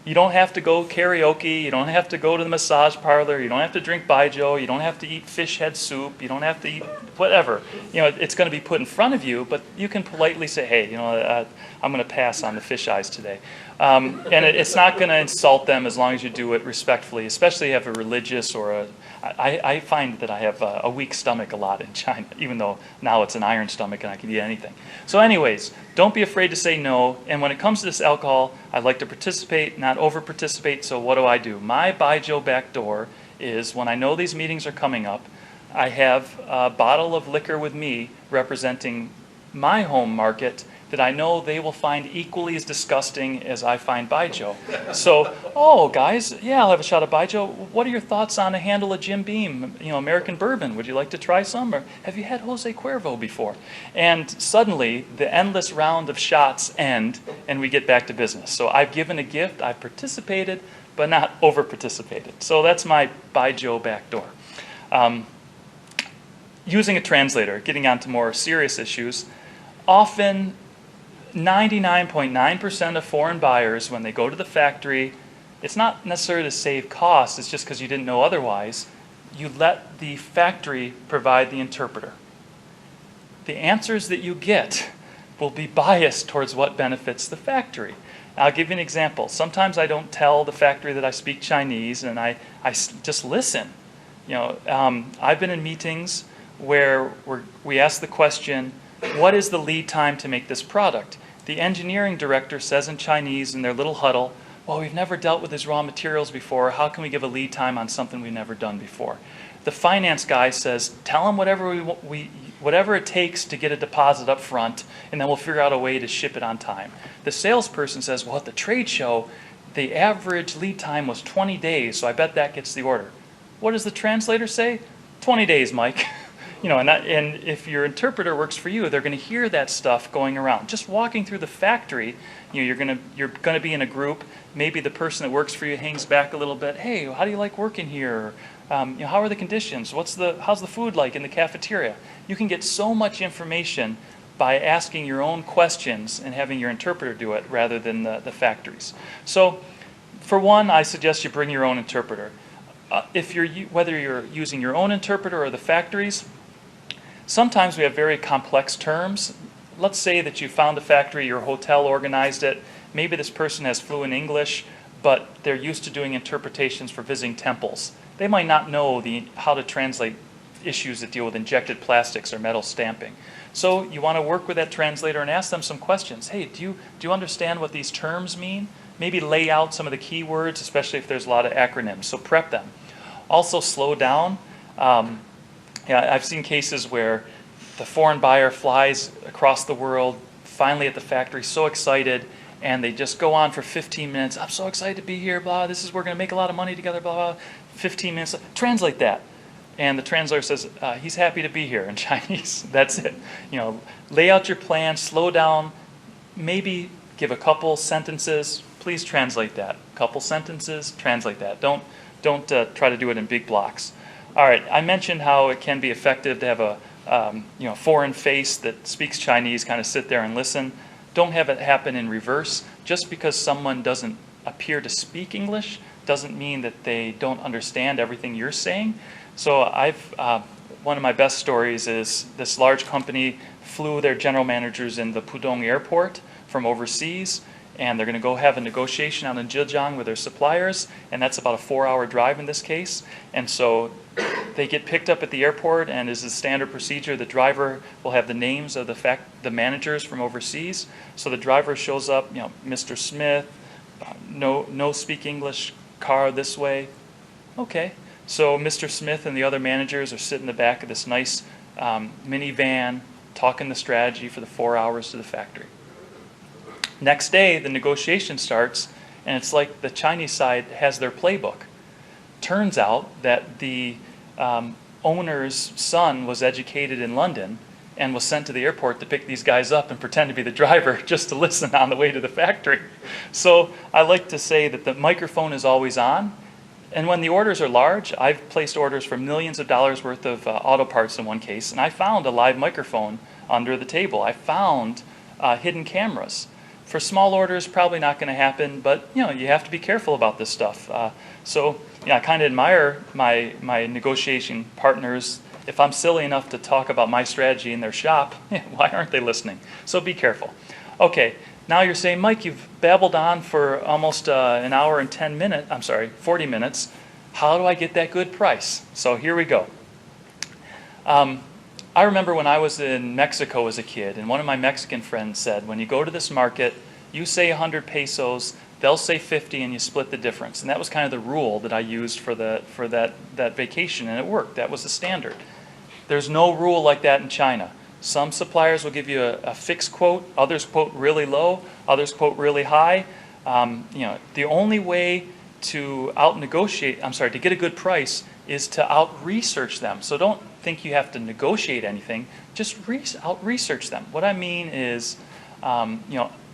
You don't have to go karaoke, you don't have to go to the massage parlor, you don't have to drink baijiu, you don't have to eat fish head soup, you don't have to eat whatever. It's going to be put in front of you, but you can politely say, hey, I'm going to pass on the fish eyes today. And it's not going to insult them as long as you do it respectfully, especially if you have a religious or I find that I have a weak stomach a lot in China, even though now it's an iron stomach and I can eat anything. So anyways, don't be afraid to say no. And when it comes to this alcohol, I like to participate, not over-participate. So what do? My baijiu back door is when I know these meetings are coming up, I have a bottle of liquor with me representing my home market that I know they will find equally as disgusting as I find baijiu. So, oh guys, yeah, I'll have a shot of baijiu. What are your thoughts on a handle of Jim Beam, American bourbon? Would you like to try some? Or have you had Jose Cuervo before? And suddenly, the endless round of shots end, and we get back to business. So I've given a gift, I've participated, but not over-participated. So that's my baijiu back door. Using a translator, getting on to more serious issues, often 99.9% of foreign buyers, when they go to the factory, it's not necessarily to save costs, it's just because you didn't know otherwise, you let the factory provide the interpreter. The answers that you get will be biased towards what benefits the factory. I'll give you an example. Sometimes I don't tell the factory that I speak Chinese, and I just listen. I've been in meetings where we ask the question, what is the lead time to make this product? The engineering director says in Chinese in their little huddle, well, we've never dealt with these raw materials before. How can we give a lead time on something we've never done before? The finance guy says, tell them whatever it takes to get a deposit up front, and then we'll figure out a way to ship it on time. The salesperson says, well, at the trade show, the average lead time was 20 days, so I bet that gets the order. What does the translator say? 20 days, Mike. And if your interpreter works for you, they're going to hear that stuff going around. Just walking through the factory, you're going to be in a group. Maybe the person that works for you hangs back a little bit. Hey, how do you like working here? How are the conditions? How's the food like in the cafeteria? You can get so much information by asking your own questions and having your interpreter do it rather than the factories. So, for one, I suggest you bring your own interpreter. Whether you're using your own interpreter or the factories. Sometimes we have very complex terms. Let's say that you found a factory, your hotel organized it. Maybe this person has fluent English, but they're used to doing interpretations for visiting temples. They might not know how to translate issues that deal with injected plastics or metal stamping. So you want to work with that translator and ask them some questions. Hey, do you understand what these terms mean? Maybe lay out some of the key words, especially if there's a lot of acronyms. So prep them. Also slow down. I've seen cases where the foreign buyer flies across the world, finally at the factory, so excited, and they just go on for 15 minutes. I'm so excited to be here, blah, we're going to make a lot of money together, blah, blah. 15 minutes. Translate that. And the translator says, he's happy to be here in Chinese. That's it. Lay out your plan, slow down, maybe give a couple sentences. Please translate that. Couple sentences, translate that. Don't try to do it in big blocks. All right, I mentioned how it can be effective to have a foreign face that speaks Chinese kind of sit there and listen. Don't have it happen in reverse. Just because someone doesn't appear to speak English doesn't mean that they don't understand everything you're saying. So one of my best stories is this large company flew their general managers in the Pudong airport from overseas, and they're going to go have a negotiation out in Zhejiang with their suppliers, and that's about a 4-hour drive in this case. And so they get picked up at the airport, and as is standard procedure, the driver will have the names of the managers from overseas. So the driver shows up, Mr. Smith, no speak English, car this way. Okay. So Mr. Smith and the other managers are sitting in the back of this nice minivan talking the strategy for the 4 hours to the factory. Next day, the negotiation starts, and it's like the Chinese side has their playbook. Turns out that the owner's son was educated in London and was sent to the airport to pick these guys up and pretend to be the driver just to listen on the way to the factory. So I like to say that the microphone is always on. And when the orders are large, I've placed orders for millions of dollars worth of auto parts in one case, and I found a live microphone under the table. I found hidden cameras. For small orders, probably not going to happen, but you have to be careful about this stuff. So I kind of admire my negotiation partners. If I'm silly enough to talk about my strategy in their shop, why aren't they listening? So be careful. Okay. Now you're saying, Mike, you've babbled on for almost an hour and 40 minutes. How do I get that good price? So here we go. I remember when I was in Mexico as a kid, and one of my Mexican friends said, when you go to this market, you say 100 pesos, they'll say 50, and you split the difference. And that was kind of the rule that I used for that vacation, and it worked. That was the standard. There's no rule like that in China. Some suppliers will give you a fixed quote, others quote really low, others quote really high. The only way to to get a good price is to out-research them. So don't think you have to negotiate anything, just out-research them. What I mean is,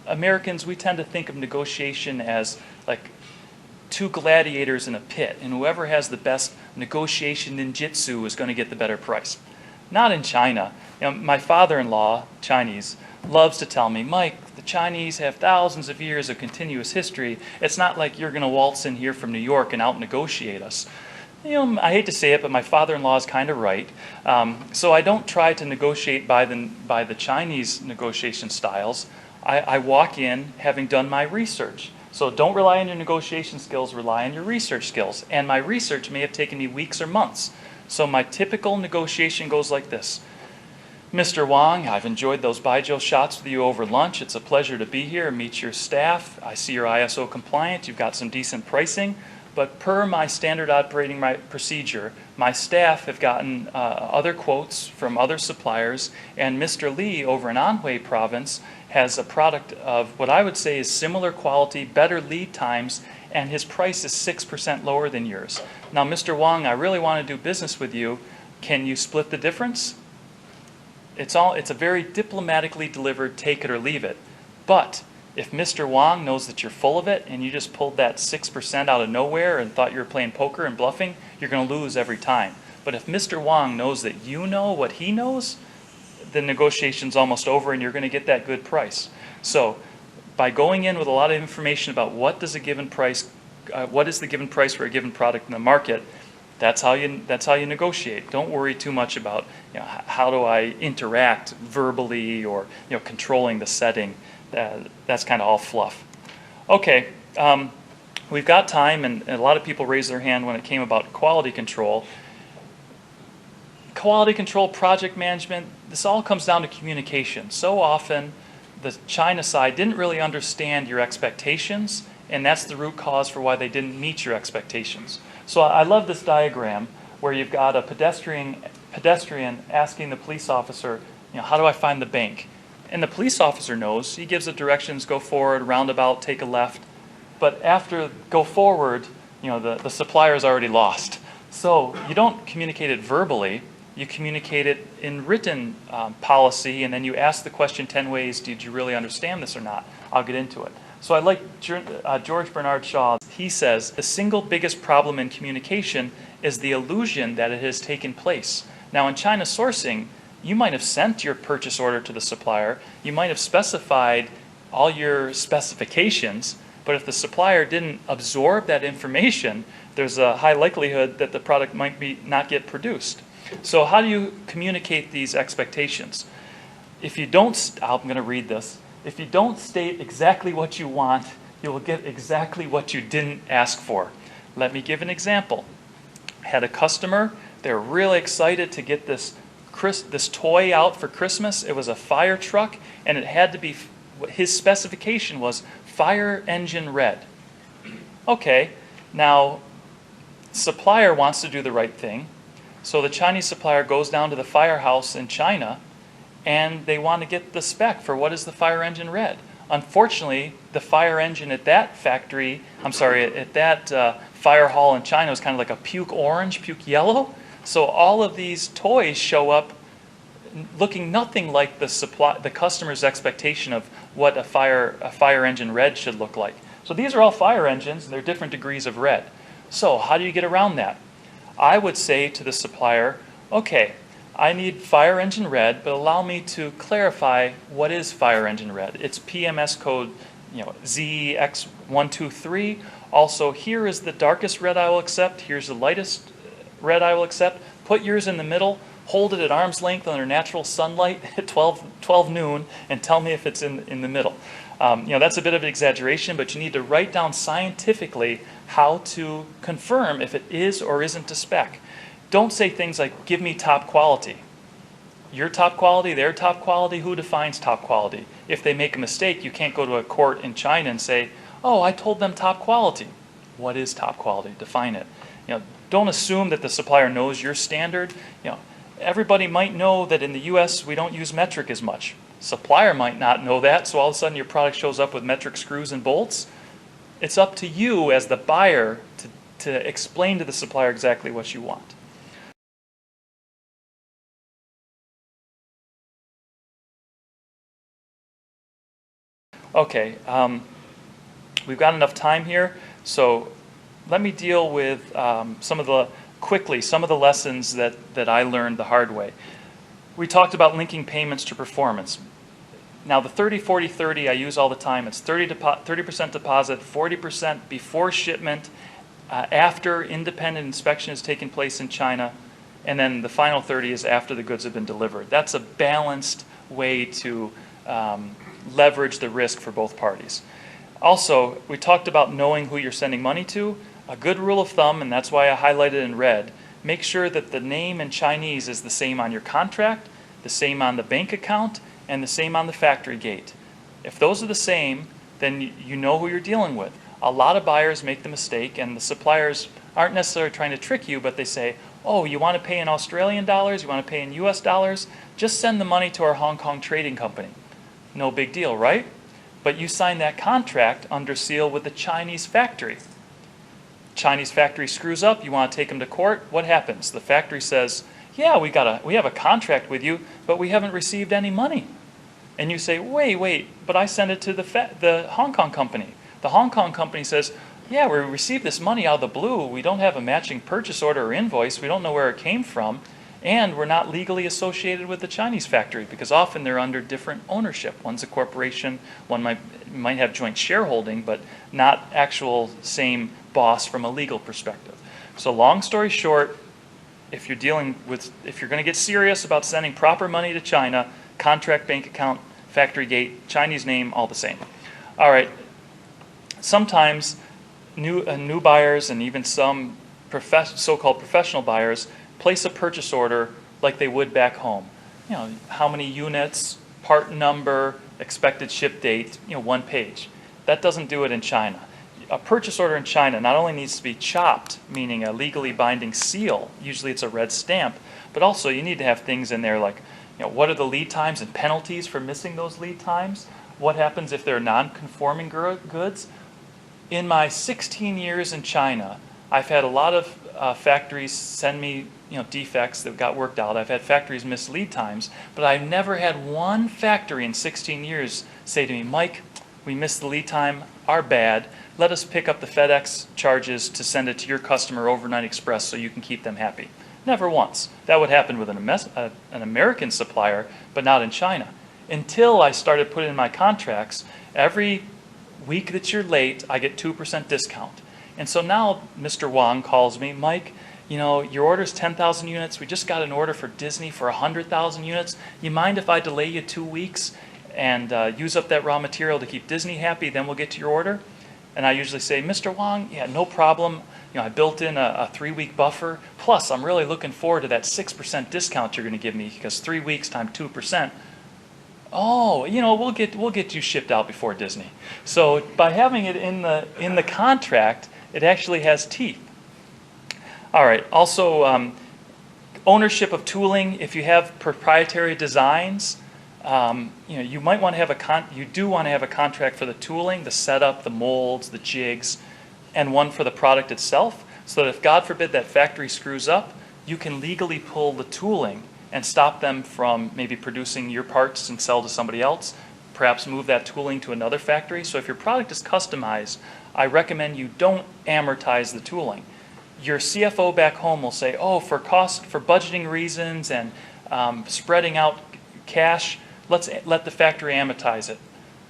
Americans, we tend to think of negotiation as like two gladiators in a pit, and whoever has the best negotiation ninjutsu is going to get the better price. Not in China. My father-in-law, Chinese, loves to tell me, Mike, the Chinese have thousands of years of continuous history. It's not like you're going to waltz in here from New York and out-negotiate us. I hate to say it, but my father-in-law is kind of right. So I don't try to negotiate by the Chinese negotiation styles. I walk in having done my research. So don't rely on your negotiation skills, rely on your research skills. And my research may have taken me weeks or months. So my typical negotiation goes like this. Mr. Wang, I've enjoyed those Baijiu shots with you over lunch. It's a pleasure to be here and meet your staff. I see you're ISO compliant. You've got some decent pricing. But per my standard operating procedure, my staff have gotten other quotes from other suppliers, and Mr. Li over in Anhui province has a product of what I would say is similar quality, better lead times, and his price is 6% lower than yours. Now, Mr. Wang, I really want to do business with you. Can you split the difference? It's a very diplomatically delivered take it or leave it. But if Mr. Wang knows that you're full of it and you just pulled that 6% out of nowhere and thought you were playing poker and bluffing, you're going to lose every time. But if Mr. Wang knows that you know what he knows, the negotiation's almost over and you're going to get that good price. So by going in with a lot of information about what is the given price for a given product in the market, that's how you negotiate. Don't worry too much about how do I interact verbally or controlling the setting. That's kind of all fluff. Okay, we've got time, and a lot of people raised their hand when it came about quality control. Quality control, project management, this all comes down to communication. So often, the China side didn't really understand your expectations, and that's the root cause for why they didn't meet your expectations. So I love this diagram where you've got a pedestrian asking the police officer, how do I find the bank? And the police officer knows. He gives the directions, go forward, roundabout, take a left. But after go forward, the supplier's already lost. So you don't communicate it verbally, you communicate it in written policy, and then you ask the question 10 ways, did you really understand this or not? I'll get into it. So I like George Bernard Shaw. He says, the single biggest problem in communication is the illusion that it has taken place. Now in China sourcing, you might have sent your purchase order to the supplier, you might have specified all your specifications, but if the supplier didn't absorb that information, there's a high likelihood that the product might not get produced. So how do you communicate these expectations? If you don't, I'm going to read this. If you don't state exactly what you want, you will get exactly what you didn't ask for. Let me give an example. I had a customer, they're really excited to get this toy out for Christmas. It was a fire truck, and it had to be, his specification was fire engine red. Okay, now supplier wants to do the right thing, so the Chinese supplier goes down to the firehouse in China, and they want to get the spec for what is the fire engine red. Unfortunately, the fire engine at that factory, at that fire hall in China was kind of like a puke orange, puke yellow. So all of these toys show up looking nothing like the customer's expectation of what a fire engine red should look like. So these are all fire engines, and they're different degrees of red. So how do you get around that? I would say to the supplier, okay, I need fire engine red, but allow me to clarify what is fire engine red. It's PMS code, ZEX123. Also, here is the darkest red I will accept. Here's the lightest red I will accept. Put yours in the middle. Hold it at arm's length under natural sunlight at 12 noon, and tell me if it's in the middle. That's a bit of an exaggeration, but you need to write down scientifically how to confirm if it is or isn't a spec. Don't say things like, give me top quality. Your top quality, their top quality, who defines top quality? If they make a mistake, you can't go to a court in China and say, oh, I told them top quality. What is top quality? Define it. Don't assume that the supplier knows your standard. Everybody might know that in the US we don't use metric as much. Supplier might not know that, so all of a sudden your product shows up with metric screws and bolts. It's up to you as the buyer to explain to the supplier exactly what you want. Okay, we've got enough time here, so let me deal with some of the lessons that I learned the hard way. We talked about linking payments to performance. Now the 30-40-30 I use all the time. It's 30% deposit, 40% before shipment, after independent inspection has taken place in China, and then the final 30 is after the goods have been delivered. That's a balanced way to leverage the risk for both parties. Also, we talked about knowing who you're sending money to. A good rule of thumb, and that's why I highlighted in red, make sure that the name in Chinese is the same on your contract, the same on the bank account, and the same on the factory gate. If those are the same, then you know who you're dealing with. A lot of buyers make the mistake, and the suppliers aren't necessarily trying to trick you, but they say, oh, you want to pay in Australian dollars, you want to pay in US dollars, just send the money to our Hong Kong trading company. No big deal, right? But you signed that contract under seal with the Chinese factory. Chinese factory screws up, you want to take them to court, what happens? The factory says, yeah, we have a contract with you, but we haven't received any money. And you say, wait, but I sent it to the Hong Kong company. The Hong Kong company says, yeah, we received this money out of the blue, we don't have a matching purchase order or invoice, we don't know where it came from, and we're not legally associated with the Chinese factory, because often they're under different ownership. One's a corporation, one might have joint shareholding, but not actual same boss from a legal perspective. So long story short, if you're going to get serious about sending proper money to China, contract, bank account, factory gate, Chinese name, all the same. All right. Sometimes new buyers and even some so-called professional buyers place a purchase order like they would back home. How many units, part number, expected ship date, one page. That doesn't do it in China. A purchase order in China not only needs to be chopped, meaning a legally binding seal, usually it's a red stamp, but also you need to have things in there like, what are the lead times and penalties for missing those lead times? What happens if they're non-conforming goods? In my 16 years in China, I've had a lot of factories send me defects that got worked out. I've had factories miss lead times, but I've never had one factory in 16 years say to me, Mike, we missed the lead time, our bad. Let us pick up the FedEx charges to send it to your customer overnight express so you can keep them happy. Never once. That would happen with an American supplier, but not in China. Until I started putting in my contracts, every week that you're late, I get 2% discount. And so now Mr. Wang calls me, Mike, your order's 10,000 units. We just got an order for Disney for 100,000 units. You mind if I delay you 2 weeks and use up that raw material to keep Disney happy, then we'll get to your order? And I usually say, Mr. Wang, yeah, no problem. I built in a 3-week buffer. Plus, I'm really looking forward to that 6% discount you're going to give me because 3 weeks times 2%. Oh, we'll get you shipped out before Disney. So by having it in the contract, it actually has teeth. All right. Also, ownership of tooling. If you have proprietary designs, you might want to have you do want to have a contract for the tooling, the setup, the molds, the jigs, and one for the product itself, so that if God forbid that factory screws up, you can legally pull the tooling and stop them from maybe producing your parts and sell to somebody else, perhaps move that tooling to another factory. So if your product is customized, I recommend you don't amortize the tooling. Your CFO back home will say, oh, for budgeting reasons and spreading out cash, let's let the factory amortize it.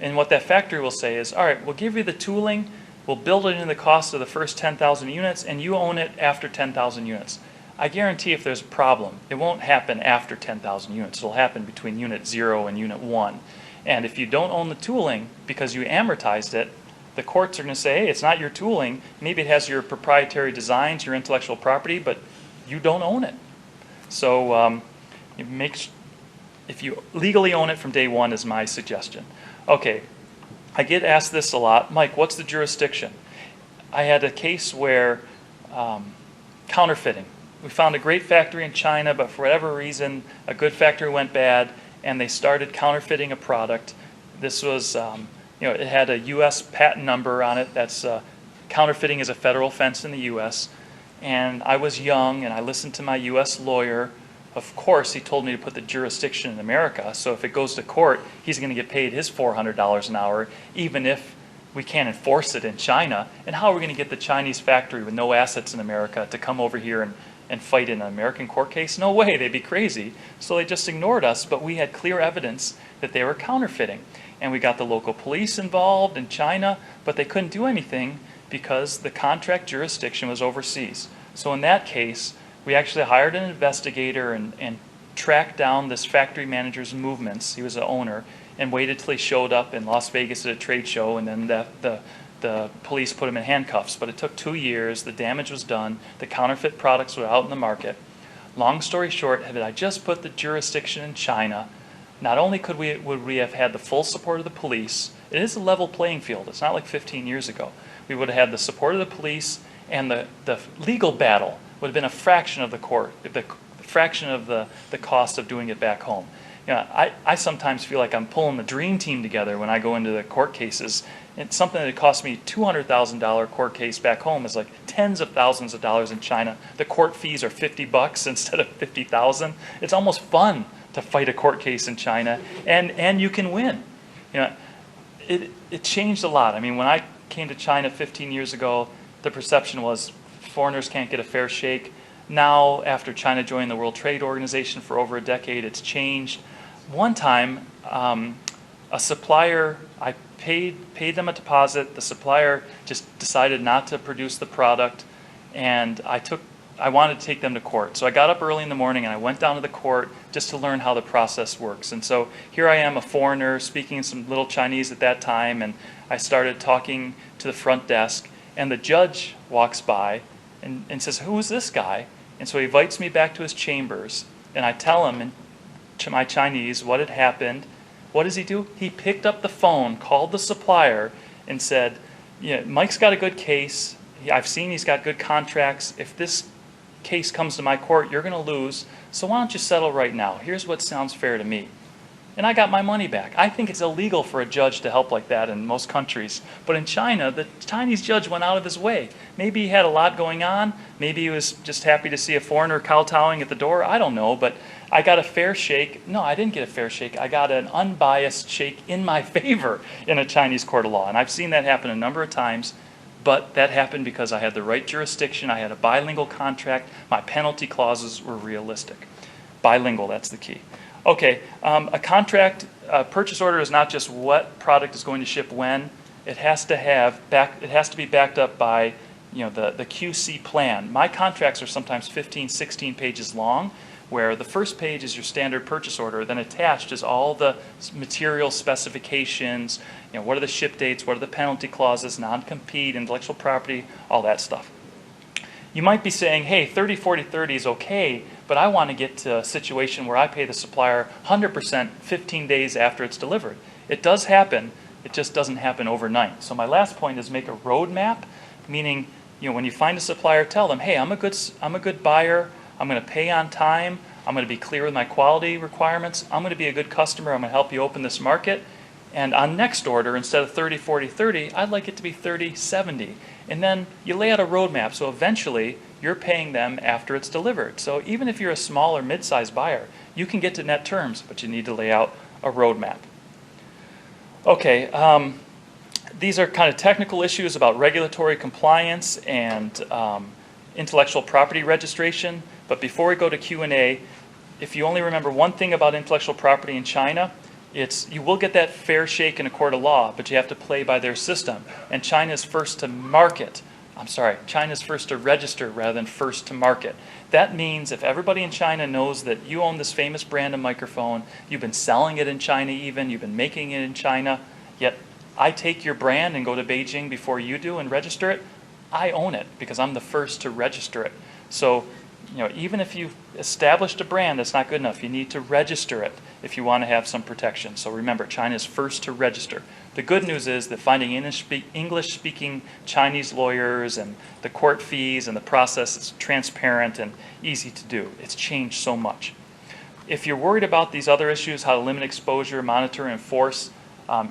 And what that factory will say is, all right, we'll give you the tooling, we'll build it in the cost of the first 10,000 units, and you own it after 10,000 units. I guarantee if there's a problem, it won't happen after 10,000 units. It'll happen between unit 0 and unit 1. And if you don't own the tooling because you amortized it, the courts are going to say, hey, it's not your tooling. Maybe it has your proprietary designs, your intellectual property, but you don't own it. So if you legally own it from day one is my suggestion. Okay, I get asked this a lot. Mike, what's the jurisdiction? I had a case where counterfeiting. We found a great factory in China, but for whatever reason, a good factory went bad, and they started counterfeiting a product. This was, it had a U.S. patent number on it. That's counterfeiting is a federal offense in the U.S. And I was young, and I listened to my U.S. lawyer. Of course, he told me to put the jurisdiction in America. So if it goes to court, he's going to get paid his $400 an hour, even if we can't enforce it in China. And how are we going to get the Chinese factory with no assets in America to come over here and fight in an American court case? No way, they'd be crazy. So they just ignored us, but we had clear evidence that they were counterfeiting. And we got the local police involved in China, but they couldn't do anything because the contract jurisdiction was overseas. So in that case, we actually hired an investigator and tracked down this factory manager's movements. He was the owner, and waited till he showed up in Las Vegas at a trade show, and then the police put him in handcuffs. But it took 2 years. The damage was done. The counterfeit products were out in the market. Long story short, had I just put the jurisdiction in China, not only would we have had the full support of the police. It is a level playing field. It's not like 15 years ago. We would have had the support of the police, and the legal battle would have been a fraction of the fraction of the cost of doing it back home. I sometimes feel like I'm pulling the dream team together when I go into the court cases. It's something that cost me $200,000 court case back home is like tens of thousands of dollars in China. The court fees are $50 instead of $50,000. It's almost fun to fight a court case in China, and you can win. It changed a lot. I mean, when I came to China 15 years ago, the perception was foreigners can't get a fair shake. Now, after China joined the World Trade Organization for over a decade, it's changed. One time, a supplier, I paid them a deposit. The supplier just decided not to produce the product, and I wanted to take them to court. So I got up early in the morning and I went down to the court just to learn how the process works. And so here I am, a foreigner, speaking some little Chinese at that time, and I started talking to the front desk, and the judge walks by and says, "Who is this guy?" And so he invites me back to his chambers, and I tell him in my Chinese what had happened. What does he do? He picked up the phone, called the supplier, and said, Mike's got a good case. I've seen he's got good contracts. If this case comes to my court, you're going to lose. So why don't you settle right now? Here's what sounds fair to me. and I got my money back. I think it's illegal for a judge to help like that in most countries. But in China, the Chinese judge went out of his way. Maybe he had a lot going on. Maybe he was just happy to see a foreigner kowtowing at the door. I don't know, but I got a fair shake. No, I didn't get a fair shake. I got an unbiased shake in my favor in a Chinese court of law. And I've seen that happen a number of times. But that happened because I had the right jurisdiction. I had a bilingual contract. My penalty clauses were realistic. Bilingual, that's the key. Okay, a contract, purchase order is not just what product is going to ship when. It has to be backed up by, the QC plan. My contracts are sometimes 15, 16 pages long, where the first page is your standard purchase order, then attached is all the material specifications, what are the ship dates, what are the penalty clauses, non-compete, intellectual property, all that stuff. You might be saying, hey, 30, 40, 30 is okay, but I want to get to a situation where I pay the supplier 100% 15 days after it's delivered. It does happen, it just doesn't happen overnight. So my last point is make a roadmap, meaning when you find a supplier, tell them, hey, I'm a good buyer, I'm going to pay on time, I'm going to be clear with my quality requirements, I'm going to be a good customer, I'm going to help you open this market, and on next order, instead of 30, 40, 30, I'd like it to be 30, 70. And then you lay out a roadmap, so eventually you're paying them after it's delivered. So even if you're a small or mid-sized buyer, you can get to net terms, but you need to lay out a roadmap. Okay, these are kind of technical issues about regulatory compliance and intellectual property registration. But before we go to Q&A, if you only remember one thing about intellectual property in China, you will get that fair shake in a court of law, but you have to play by their system. And China's first to market. China's first to register rather than first to market. That means if everybody in China knows that you own this famous brand of microphone, you've been selling it in China even, you've been making it in China, yet I take your brand and go to Beijing before you do and register it, I own it because I'm the first to register it. So, even if you've established a brand, that's not good enough. You need to register it if you want to have some protection. So remember, China is first to register. The good news is that finding English-speaking Chinese lawyers and the court fees and the process is transparent and easy to do. It's changed so much. If you're worried about these other issues, how to limit exposure, monitor, and enforce,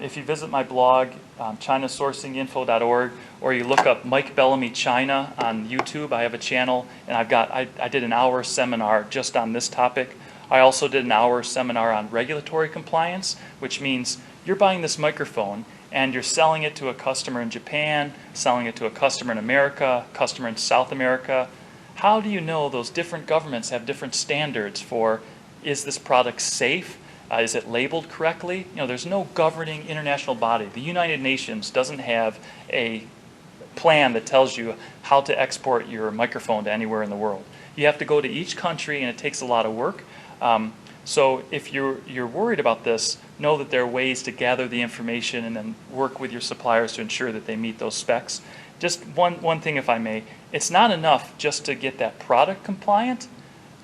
if you visit my blog, chinasourcinginfo.org, or you look up Mike Bellamy China on YouTube, I have a channel, and I did an hour seminar just on this topic. I also did an hour seminar on regulatory compliance, which means you're buying this microphone and you're selling it to a customer in Japan, selling it to a customer in America, customer in South America. How do you know those different governments have different standards for, is this product safe? Is it labeled correctly? There's no governing international body. The United Nations doesn't have a plan that tells you how to export your microphone to anywhere in the world. You have to go to each country, and it takes a lot of work. So if you're worried about this, know that there are ways to gather the information and then work with your suppliers to ensure that they meet those specs. Just one thing, if I may, it's not enough just to get that product compliant.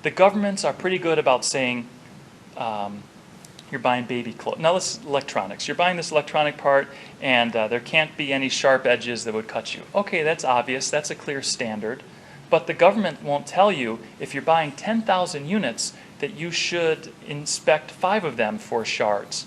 The governments are pretty good about saying, you're buying baby clothes. Now this is electronics. You're buying this electronic part, and there can't be any sharp edges that would cut you. Okay, that's obvious. That's a clear standard. But the government won't tell you if you're buying 10,000 units that you should inspect 5 of them for shards.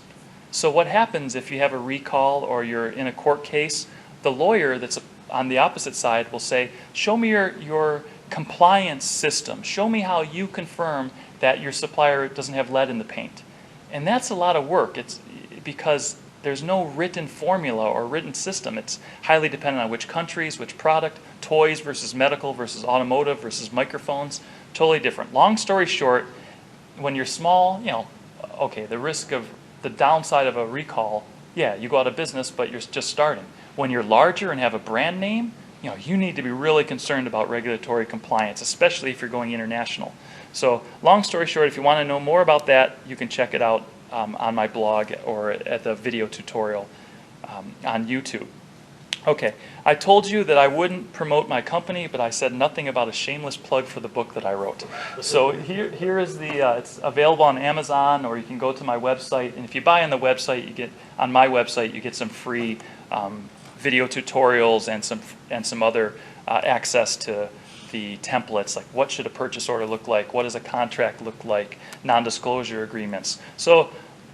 So what happens if you have a recall or you're in a court case? The lawyer that's on the opposite side will say, show me your compliance system. Show me how you confirm that your supplier doesn't have lead in the paint. And that's a lot of work. It's because there's no written formula or written system. It's highly dependent on which countries, which product, toys versus medical versus automotive versus microphones, totally different. Long story short, when you're small, okay, the downside of a recall, yeah, you go out of business, but you're just starting. When you're larger and have a brand name, you need to be really concerned about regulatory compliance, especially if you're going international. So long story short, if you want to know more about that, you can check it out on my blog or at the video tutorial on YouTube. Okay, I told you that I wouldn't promote my company, but I said nothing about a shameless plug for the book that I wrote. So here is it's available on Amazon, or you can go to my website, and if you buy on the website, on my website, you get some free video tutorials and some other access to the templates, like what should a purchase order look like, what does a contract look like, non-disclosure agreements. So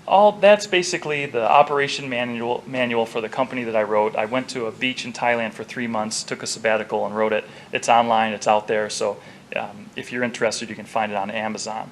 That's basically the operation manual for the company that I wrote. I went to a beach in Thailand for 3 months, took a sabbatical and wrote it. It's online, it's out there, so if you're interested, you can find it on Amazon.